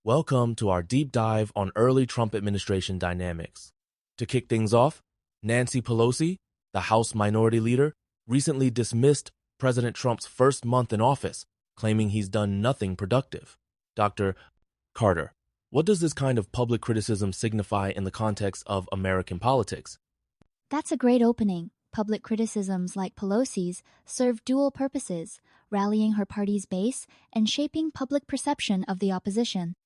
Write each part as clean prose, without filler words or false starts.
Welcome to our deep dive on early Trump administration dynamics. To kick things off, Nancy Pelosi, the House Minority Leader, recently dismissed President Trump's first month in office, claiming he's done nothing productive. Dr. Carter, what does this kind of public criticism signify in the context of American politics? That's a great opening. Public criticisms like Pelosi's serve dual purposes, rallying her party's base and shaping public perception of the opposition.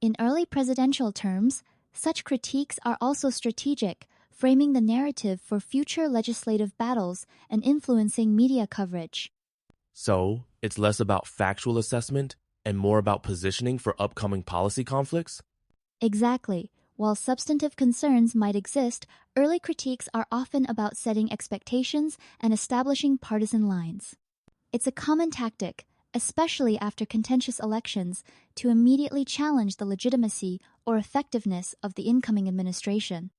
In early presidential terms, such critiques are also strategic, framing the narrative for future legislative battles and influencing media coverage. So, it's less about factual assessment and more about positioning for upcoming policy conflicts? Exactly. While substantive concerns might exist, early critiques are often about setting expectations and establishing partisan lines. It's a common tactic, especially after contentious elections, to immediately challenge the legitimacy or effectiveness of the incoming administration.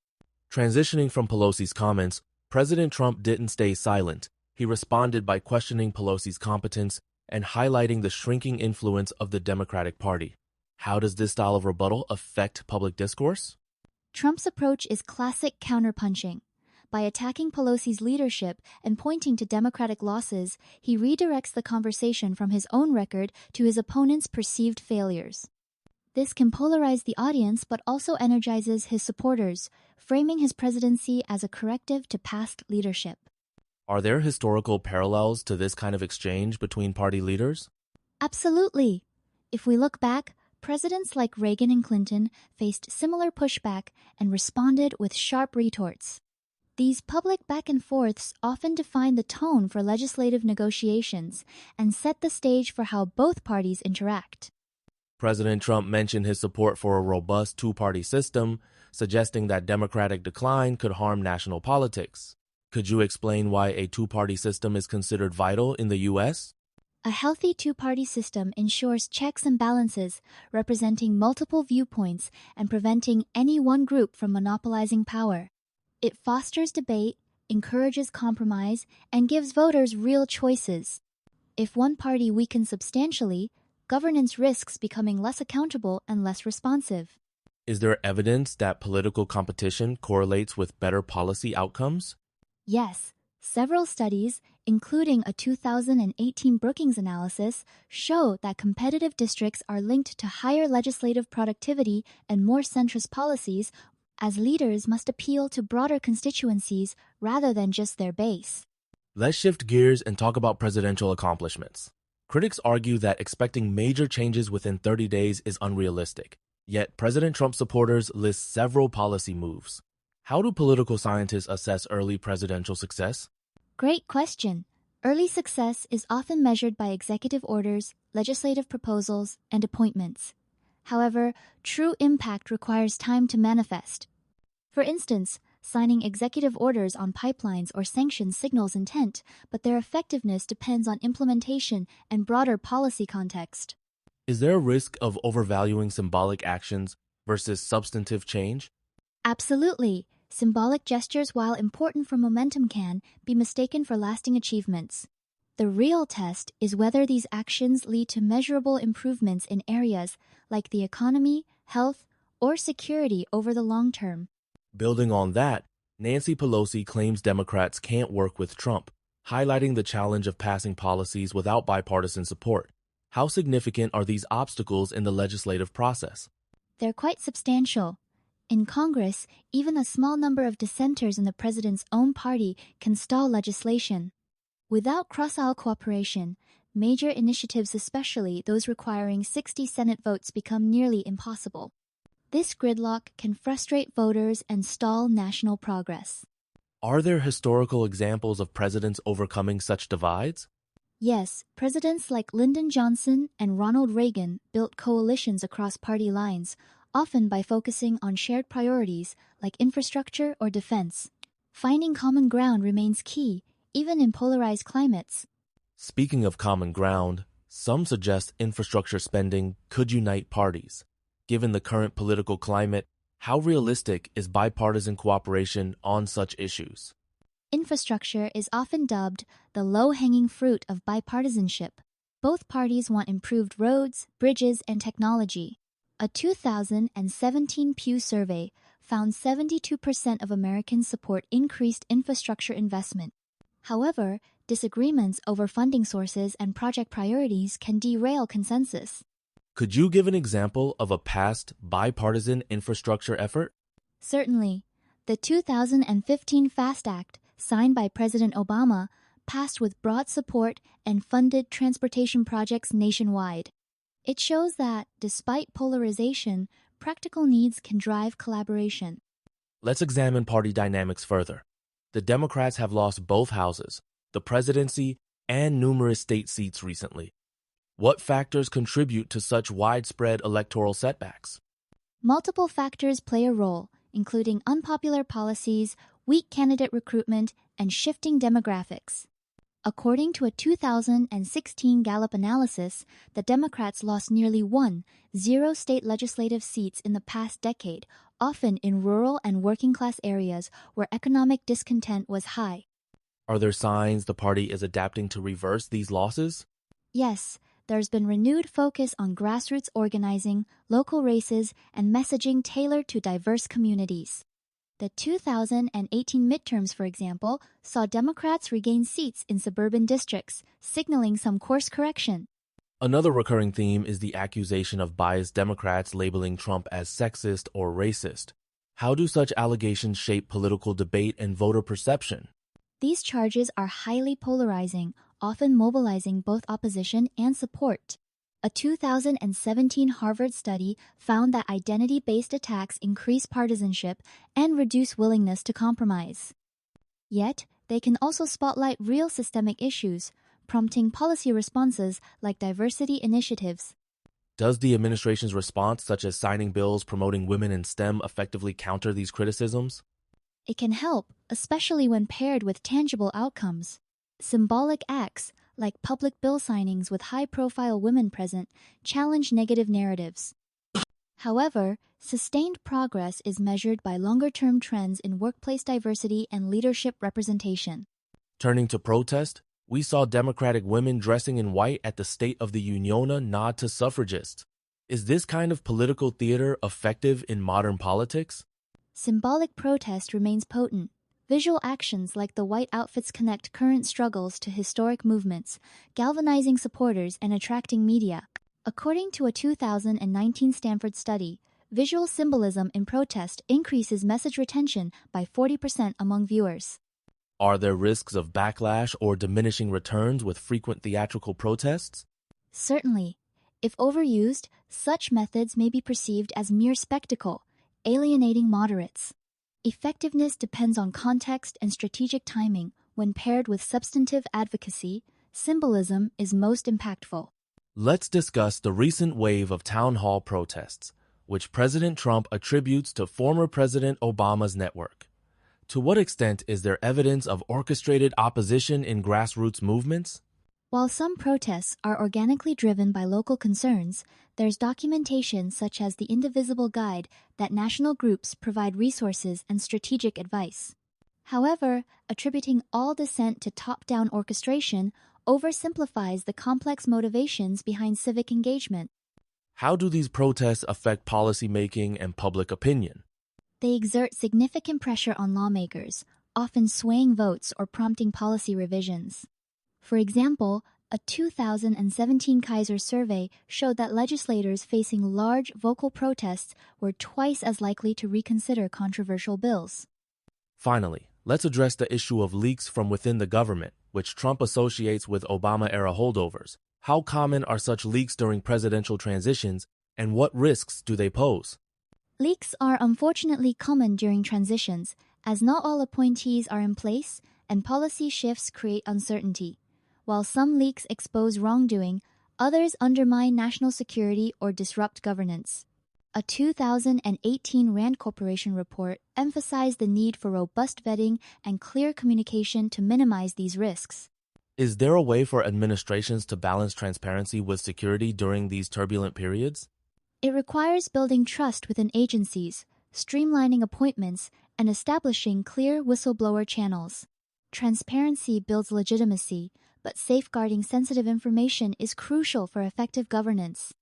Transitioning from Pelosi's comments, President Trump didn't stay silent. He responded by questioning Pelosi's competence and highlighting the shrinking influence of the Democratic Party. How does this style of rebuttal affect public discourse? Trump's approach is classic counterpunching. By attacking Pelosi's leadership and pointing to Democratic losses, he redirects the conversation from his own record to his opponent's perceived failures. This can polarize the audience but also energizes his supporters, framing his presidency as a corrective to past leadership. Are there historical parallels to this kind of exchange between party leaders? Absolutely. If we look back, presidents like Reagan and Clinton faced similar pushback and responded with sharp retorts. These public back-and-forths often define the tone for legislative negotiations and set the stage for how both parties interact. President Trump mentioned his support for a robust two-party system, suggesting that Democratic decline could harm national politics. Could you explain why a two-party system is considered vital in the U.S.? A healthy two-party system ensures checks and balances, representing multiple viewpoints and preventing any one group from monopolizing power. It fosters debate, encourages compromise, and gives voters real choices. If one party weakens substantially, governance risks becoming less accountable and less responsive. Is there evidence that political competition correlates with better policy outcomes? Yes, several studies, including a 2018 Brookings analysis, show that competitive districts are linked to higher legislative productivity and more centrist policies, as leaders must appeal to broader constituencies rather than just their base. Let's shift gears and talk about presidential accomplishments. Critics argue that expecting major changes within 30 days is unrealistic. Yet, President Trump supporters list several policy moves. How do political scientists assess early presidential success? Great question. Early success is often measured by executive orders, legislative proposals, and appointments. However, true impact requires time to manifest. For instance, signing executive orders on pipelines or sanctions signals intent, but their effectiveness depends on implementation and broader policy context. Is there a risk of overvaluing symbolic actions versus substantive change? Absolutely. Symbolic gestures, while important for momentum, can be mistaken for lasting achievements. The real test is whether these actions lead to measurable improvements in areas like the economy, health, or security over the long term. Building on that, Nancy Pelosi claims Democrats can't work with Trump, highlighting the challenge of passing policies without bipartisan support. How significant are these obstacles in the legislative process? They're quite substantial. In Congress, even a small number of dissenters in the president's own party can stall legislation. Without cross-aisle cooperation, major initiatives, especially those requiring 60 Senate votes, become nearly impossible. This gridlock can frustrate voters and stall national progress. Are there historical examples of presidents overcoming such divides? Yes, presidents like Lyndon Johnson and Ronald Reagan built coalitions across party lines, often by focusing on shared priorities like infrastructure or defense. Finding common ground remains key, even in polarized climates. Speaking of common ground, some suggest infrastructure spending could unite parties. Given the current political climate, how realistic is bipartisan cooperation on such issues? Infrastructure is often dubbed the low-hanging fruit of bipartisanship. Both parties want improved roads, bridges, and technology. A 2017 Pew survey found 72% of Americans support increased infrastructure investment. However, disagreements over funding sources and project priorities can derail consensus. Could you give an example of a past bipartisan infrastructure effort? Certainly, the 2015 FAST Act, signed by President Obama, passed with broad support and funded transportation projects nationwide. It shows that, despite polarization, practical needs can drive collaboration. Let's examine party dynamics further. The Democrats have lost both houses, the presidency, and numerous state seats recently. What factors contribute to such widespread electoral setbacks? Multiple factors play a role, including unpopular policies, weak candidate recruitment, and shifting demographics. According to a 2016 Gallup analysis, the Democrats lost nearly 10 state legislative seats in the past decade, often in rural and working-class areas where economic discontent was high. Are there signs the party is adapting to reverse these losses? Yes, there's been renewed focus on grassroots organizing, local races, and messaging tailored to diverse communities. The 2018 midterms, for example, saw Democrats regain seats in suburban districts, signaling some course correction. Another recurring theme is the accusation of biased Democrats labeling Trump as sexist or racist. How do such allegations shape political debate and voter perception? These charges are highly polarizing, often mobilizing both opposition and support. A 2017 Harvard study found that identity-based attacks increase partisanship and reduce willingness to compromise. Yet, they can also spotlight real systemic issues, prompting policy responses like diversity initiatives. Does the administration's response, such as signing bills promoting women in STEM, effectively counter these criticisms? It can help, especially when paired with tangible outcomes. Symbolic acts, like public bill signings with high-profile women present, challenge negative narratives. However, sustained progress is measured by longer-term trends in workplace diversity and leadership representation. Turning to protest, we saw Democratic women dressing in white at the State of the Union nod to suffragists. Is this kind of political theater effective in modern politics? Symbolic protest remains potent. Visual actions like the white outfits connect current struggles to historic movements, galvanizing supporters and attracting media. According to a 2019 Stanford study, visual symbolism in protest increases message retention by 40% among viewers. Are there risks of backlash or diminishing returns with frequent theatrical protests? Certainly. If overused, such methods may be perceived as mere spectacle, alienating moderates. Effectiveness depends on context and strategic timing. When paired with substantive advocacy, symbolism is most impactful. Let's discuss the recent wave of town hall protests, which President Trump attributes to former President Obama's network. To what extent is there evidence of orchestrated opposition in grassroots movements? While some protests are organically driven by local concerns, there's documentation such as the Indivisible Guide that national groups provide resources and strategic advice. However, attributing all dissent to top-down orchestration oversimplifies the complex motivations behind civic engagement. How do these protests affect policymaking and public opinion? They exert significant pressure on lawmakers, often swaying votes or prompting policy revisions. For example, a 2017 Kaiser survey showed that legislators facing large vocal protests were twice as likely to reconsider controversial bills. Finally, let's address the issue of leaks from within the government, which Trump associates with Obama-era holdovers. How common are such leaks during presidential transitions, and what risks do they pose? Leaks are unfortunately common during transitions, as not all appointees are in place and policy shifts create uncertainty. While some leaks expose wrongdoing, others undermine national security or disrupt governance. A 2018 Rand Corporation report emphasized the need for robust vetting and clear communication to minimize these risks. Is there a way for administrations to balance transparency with security during these turbulent periods? It requires building trust within agencies, streamlining appointments, and establishing clear whistleblower channels. Transparency builds legitimacy, but safeguarding sensitive information is crucial for effective governance.